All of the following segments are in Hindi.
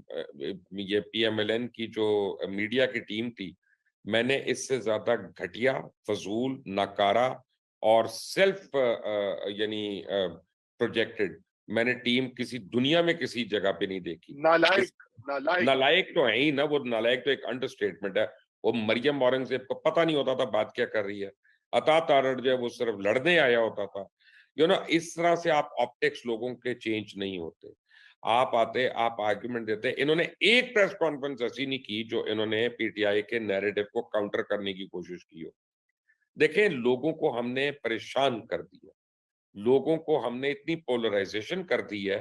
ये PMLN की जो मीडिया की टीम थी, मैंने इससे ज्यादा घटिया, फजूल, नाकारा और सेल्फ यानी प्रोजेक्टेड मैंने टीम किसी दुनिया में किसी जगह पे नहीं देखी। इस नालायक, नालायक। नालायक तो है ही ना, वो नालायक तो एक अंडरस्टेटमेंट है। वो मरियम औरंगजेब को पता नहीं होता था बात क्या कर रही है। अता तारड़ जो है वो सिर्फ लड़ने आया होता था। इस तरह से आप ऑप्टिक्स लोगों के चेंज नहीं होते। आप आते, आप आर्गुमेंट देते। इन्होंने एक प्रेस कॉन्फ्रेंस ऐसी नहीं की जो इन्होंने पीटीआई के नैरेटिव को काउंटर करने की कोशिश की हो। देखें, लोगों को हमने परेशान कर दिया। लोगों को हमने इतनी पोलराइजेशन कर दी है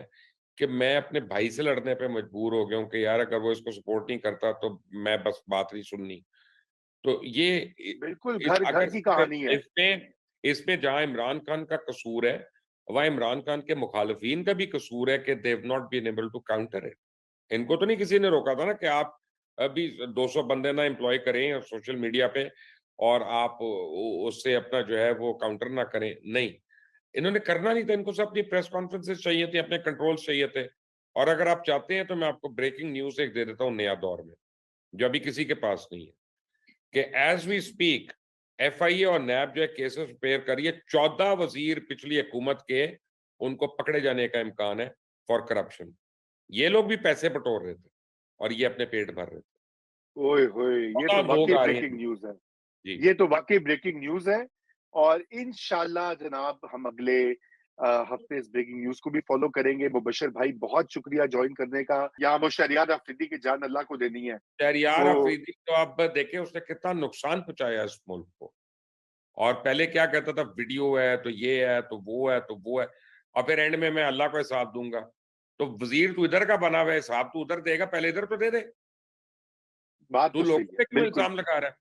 कि मैं अपने भाई से लड़ने पे मजबूर हो गया हूँ कि यार अगर वो इसको सपोर्ट नहीं करता तो मैं बस बात नहीं सुननी। तो ये बिल्कुल इस घर घर अगर की कहानी है। इसमें इसमें जहां इमरान खान का कसूर है, वहां इमरान खान के मुखालिफिन का भी कसूर है कि they have not been able to counter it. इनको तो नहीं किसी ने रोका था ना कि आप अभी 200 बंदे ना एम्प्लॉय करें सोशल मीडिया पे और आप उससे अपना जो है वो काउंटर ना करें, नहीं। इन्होंने करना नहीं था, इनको सब अपनी प्रेस कॉन्फ्रेंसेस चाहिए थी, अपने कंट्रोल्स चाहिए थे। और अगर आप चाहते हैं तो मैं आपको ब्रेकिंग न्यूज़ एक दे देता हूँ नया दौर में, जो अभी किसी के पास नहीं है, कि एज़ वी स्पीक एफआईए और नैब जो है केसेस प्रिपेयर कर रही है। 14 वज़ीर पिछली हुकूमत के, उनको पकड़े जाने का इम्कान है फॉर करप्शन। ये लोग भी पैसे बटोर रहे थे और ये अपने पेट भर रहे थे। ओए होए! ये 14 तो लोग वाक़ई आ रहे ब्रेकिंग हैं। न्यूज़ है। जी। ये तो वाक़ई ब्रेकिंग न्यूज़ है और इंशाल्लाह जनाब हम अगले हफ़्ते इस ब्रेकिंग न्यूज़ को भी फ़ॉलो करेंगे। मुबश्शिर भाई बहुत शुक्रिया जॉइन करने का। यहाँ वो शहरियार अफ़रीदी की जान अल्लाह को देनी है। शहरयार तो अफरीदी तो आप देखें उसने कितना नुकसान पहुँचाया इस मुल्क को। और पहले क्या कहता था, वीडियो है तो ये है तो वो है तो वो है, और फिर एंड में मैं अल्लाह को हिसाब दूंगा। तो वजीर तू इधर का बना हुआ है, हिसाब तू उधर देगा, पहले इधर तो दे दे। बात तू तो सही लोगों है। पे क्यों बिल्कुल, इल्जाम लगा रहा है?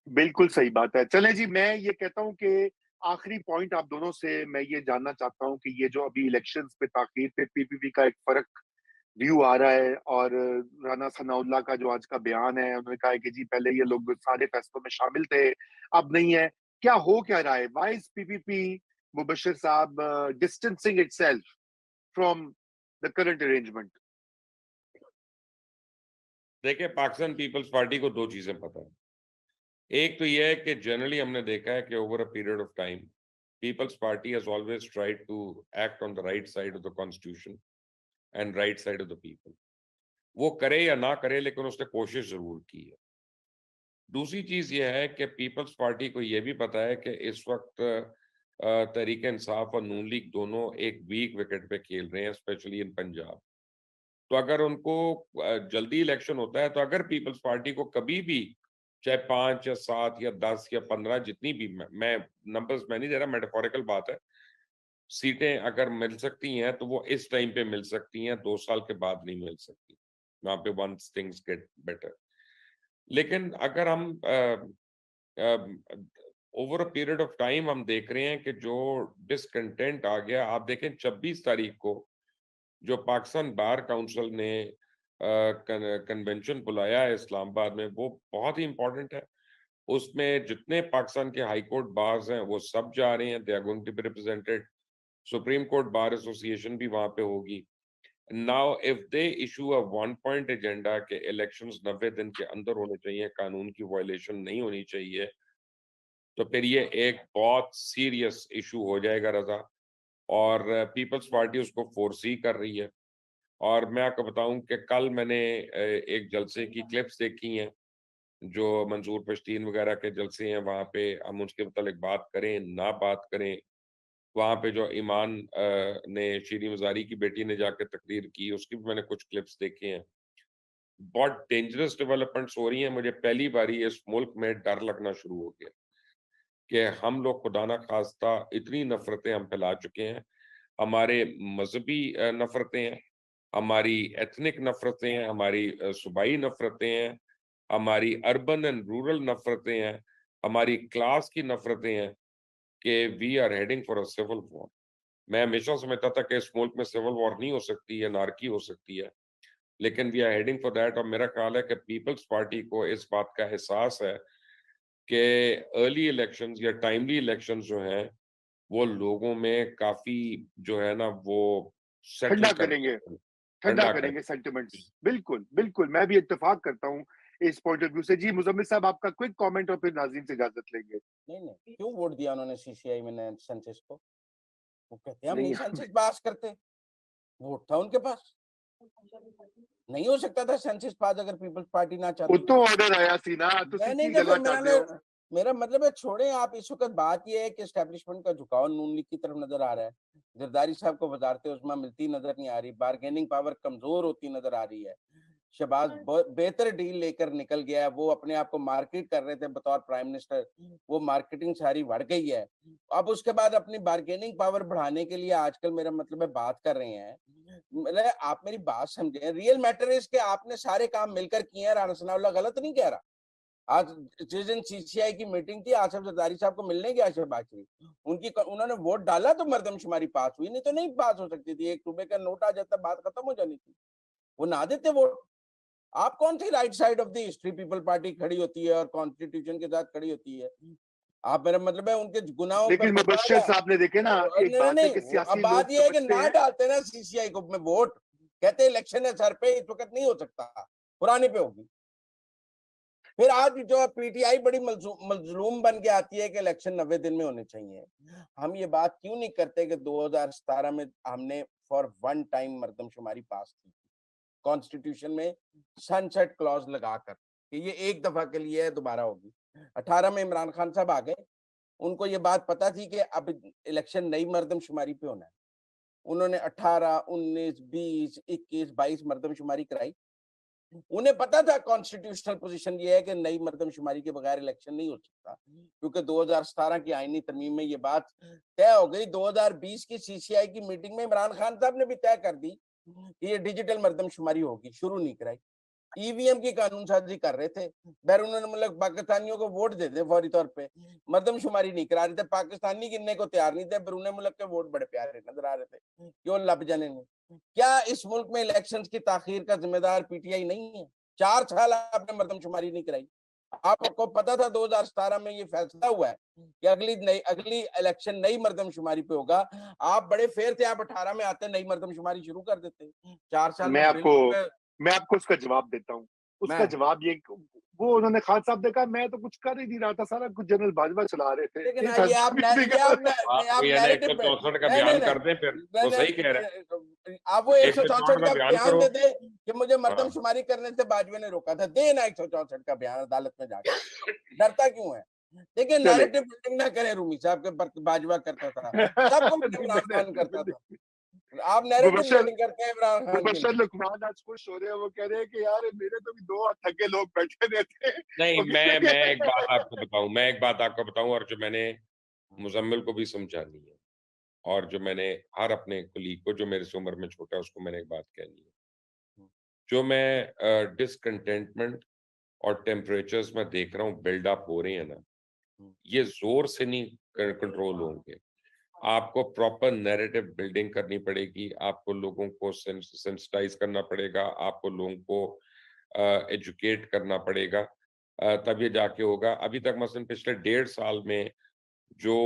बिल्कुल सही बात है। चलें जी, मैं ये कहता हूँ कि आखिरी पॉइंट आप दोनों से मैं ये जानना चाहता हूँ कि ये जो अभी इलेक्शंस पे ताख़ीर पे पीपीपी का एक फ़र्क व्यू आ रहा है और राना सनाउल्लाह का जो आज का बयान है, उन्होंने कहा है कि जी पहले ये लोग सारे फैसलों में शामिल थे, अब नहीं है। क्या हो क्या रहा है? व्हाई इज़ पीपीपी मुबश्शिर साहब distancing itself from the current arrangement? देखिए, पाकिस्तान पीपल्स पार्टी को दो चीजें पता है। एक तो यह है कि जनरली हमने देखा है कि over a period of time people's party has always tried to act on the right side of the constitution and right side of the people. वो करे या ना करे, लेकिन उसने कोशिश जरूर की है। दूसरी चीज ये है कि पीपल्स पार्टी को ये भी पता है कि इस वक्त तहरीक इंसाफ और नून लीग दोनों एक वीक विकेट पे खेल रहे हैं, स्पेशली इन पंजाब। तो अगर उनको जल्दी इलेक्शन होता है, तो अगर पीपल्स पार्टी को कभी भी, चाहे 5 या 7 या 10 या 15, जितनी भी, मैं नंबर्स मैं नहीं दे रहा, मेटाफोरिकल बात है, सीटें अगर मिल सकती हैं तो वो इस टाइम पे मिल सकती हैं, 2 साल के बाद नहीं मिल सकती, वहां पे वंस थिंग्स गेट बेटर। लेकिन अगर हम over a period of time हम देख रहे हैं कि जो डिसकंटेंट आ गया। आप देखें 26 तारीख को जो पाकिस्तान बार काउंसिल ने कन्वेंशन बुलाया है इस्लामाबाद में, वो बहुत ही इंपॉर्टेंट है। उसमें जितने पाकिस्तान के हाई कोर्ट बार्स हैं वो सब जा रहे हैं, they are going to be represented. Supreme court bar association भी वहां पे होगी। Now if they issue a one point agenda के इलेक्शंस 90 दिन के अंदर होने चाहिए, कानून की वायलेशन नहीं होनी चाहिए, तो फिर ये एक बहुत सीरियस इशू हो जाएगा रजा। और पीपल्स पार्टी उसको फोरसी कर रही है। और मैं आपको बताऊं कि कल मैंने एक जलसे की क्लिप्स देखी हैं, जो मंसूर पश्तीन वगैरह के जलसे हैं, वहां पे हम उसके मुतालिक बात करें ना बात करें। वहां पे जो ईमान ने, शीरी मजारी की बेटी ने जाकर तकरीर की, उसकी भी मैंने कुछ क्लिप्स देखे हैं। बहुत डेंजरस डेवलपमेंट्स हो रही हैं। मुझे पहली बारी इस मुल्क में डर लगना शुरू हो गया कि हम लोग खुदा ना खास्ता इतनी नफरतें हम फैला चुके हैं। हमारे मजहबी नफरतें हैं, हमारी एथनिक नफरतें हैं, हमारी सूबाई नफरतें हैं, हमारी अर्बन एंड रूरल नफरतें हैं, हमारी क्लास की नफरतें हैं, कि we are heading for a civil war. मैं हमेशा समझता था कि इस मुल्क में सिविल वॉर नहीं हो सकती है, नारकी हो सकती है, लेकिन we are heading for that. और मेरा ख्याल है कि पीपल्स पार्टी को इस बात का एहसास है कि अर्ली इलेक्शंस या टाइमली इलेक्शंस जो हैं, वो लोगों में काफ़ी जो है ना वो सेटल ठंडा कर करेंगे। देते हैं। ठंडा ठंडा करेंगे करें। सेंटिमेंट्स। बिल्कुल, बिल्कुल, मैं भी इत्तेफ़ाक करता हूँ इस पॉइंट ऑफ व्यू से। जी, मुज़म्मिल साहब आपका क्विक कमेंट और फिर नाज़रीन से इजाज़त लेंगे। नहीं, क्यों वोट दिया उन्होंने सीसीआई में नए सेंसस को? वो कहते हैं हम नहीं नहीं सेंसस पास करते, वोट था उनके पास। नहीं हो सकता था सेंसस पास अगर पीपल्स पार्टी ना चाहती। उतो ऑर्डर आया सी ना, तुसी नहीं की देखो गल्लां करदे हो? मेरा मतलब है छोड़े आप इस वक्त बात ये है कि एस्टेब्लिशमेंट का झुकाव नून लीग की तरफ नजर आ रहा है। जरदारी साहब को वजारत उस्मा मिलती नजर नहीं आ रही, बार्गेनिंग पावर कमजोर होती नजर आ रही है। शहबाज बेहतर डील लेकर निकल गया है, वो अपने आप को मार्केट कर रहे थे बतौर प्राइम मिनिस्टर, वो मार्केटिंग सारी बढ़ गई है। अब उसके बाद अपनी बार्गेनिंग पावर बढ़ाने के लिए आजकल मेरा मतलब है बात कर रहे हैं। मतलब आप मेरी बात समझे, रियल मैटर इज कि आपने सारे काम मिलकर किए हैं। राना सनाउल्लाह गलत नहीं कह रहा। आज जिस दिन सीसीआई की मीटिंग थी, आसिफ जरदारी साहब को मिलने गया शहबाज शरीफ, उन्होंने वोट डाला तो मर्दमशुमारी पास हुई, नहीं तो नहीं पास हो सकती थी। 1 रुपए का नोट आ जाता, बात खत्म हो जानी थी। वो ना देते वोट। आप कौन सी right side of the history people party खड़ी होती है और कॉन्स्टिट्यूशन के साथ खड़ी होती है? आप मेरा मतलब है उनके गुनाहों पर लेकिन मुबश्शिर साहब ने देखे ना, एक नहीं बात है नहीं कि अब सियासी लोग बात ये है कि समझते ना हैं। डालते ना सीसीआई को में वोट, कहते इलेक्शन है सर पे, इस वक्त नहीं हो सकता, पुराने पे होगी। फिर आज जो पीटीआई बड़ी मजलूम बन के आती है कि इलेक्शन 90 दिन में होने चाहिए। हम ये बात क्यों नहीं करते कि 2017 में हमने फॉर वन टाइम मर्दमशुमारी पास की कॉन्स्टिट्यूशन में सनसेट क्लॉज लगाकर कि ये एक दफा के लिए है, दोबारा होगी। 18 में इमरान खान साहब आ गए, उनको ये बात पता थी कि अब इलेक्शन नई मर्दमशुमारी पे होना है। उन्होंने 18, 19, 20, 21, 22 मर्दमशुमारी कराई। उन्हें पता था कॉन्स्टिट्यूशनल पोजीशन ये है कि नई मर्दमशुमारी के बगैर इलेक्शन नहीं हो सकता, क्योंकि 2017 की आईनी तरमीम में ये बात तय हो गई। 2020 की सीसीआई की मीटिंग में इमरान खान साहब ने भी तय कर दी कि ये डिजिटल मर्दमशुमारी होगी, शुरू नहीं कराई। ईवीएम की कानून साजी कर रहे थे, बैरून मुल्क पाकिस्तानियों को वोट दे दे फौरी तौर पे, मर्दमशुमारी नहीं करा रहे थे। पाकिस्तानी गिनने को तैयार नहीं थे, बैरून मुल्क के वोट बड़े प्यारे नजर आ रहे थे, क्यों लब जाने ने। क्या इस मुल्क में इलेक्शंस की ताखीर का जिम्मेदार पीटीआई नहीं है? 4 साल आपने मर्दमशुमारी नहीं कराई। आपको पता था 2017 में ये फैसला हुआ है कि अगली इलेक्शन नई मर्दमशुमारी पे होगा। आप बड़े फेयर थे, आप 18 में आते नई मर्दमशुमारी शुरू कर देते। 4 साल मैं में आपको बिल्कुल मैं आपको उसका जवाब देता हूँ। उसका मैं जवाब ये, वो उन्होंने खान साहब ने कहा मैं तो कुछ कर ही नहीं रहा था, सारा कुछ जनरल बाजवा चला रहे थे। लेकिन ये ये फैसला आप भी नहीं आपको आप ये ना नैरेटिव पे 164 का नहीं नहीं बयान कर दें, फिर नहीं वो नहीं सही कह रहा है। नहीं, आप वो 164 164 का का बयान बयान करो। दे दे कि मुझे हाँ, मर्दमशुमारी करने से बाजवे ने रोका था। दे ना 164 का बयान अदालत में जाकर, डरता क्यों है? देखिए चले। नैरेटिव बिल्डिंग ना करें। रूमी साहब के बाजवा करता था, सबको नहीं, इमरान खान मैंने करता था। आप नैरेटिव मुबश्शिर बिल्डिंग करते हैं इमरान खान के मुबश्शिर लिए। लुकमान आज खुश हो रहे हैं, वो कह रहे हैं कि यार मेरे तो भी 2 थके लोग बैठे रहते हैं। नहीं, वो कह मैं रहे एक बात आपको बताऊं, और जो मैंने मुजम्मिल को भी समझानी है, और जो मैंने हर अपने कुलीग को जो मेरे से उम्र में छोटा है उसको मैंने एक बात कहनी है। जो मैं डिसकंटेंटमेंट और टेम्परेचर्स में देख रहा हूँ बिल्ड अप हो रहे हैं ना, ये जोर से नहीं कंट्रोल होंगे। आपको प्रॉपर नैरेटिव बिल्डिंग करनी पड़ेगी, आपको लोगों को सेंसिटाइज करना पड़ेगा, आपको लोगों को एजुकेट करना पड़ेगा, तब ये जाके होगा। अभी तक मसलन पिछले 1.5 साल में जो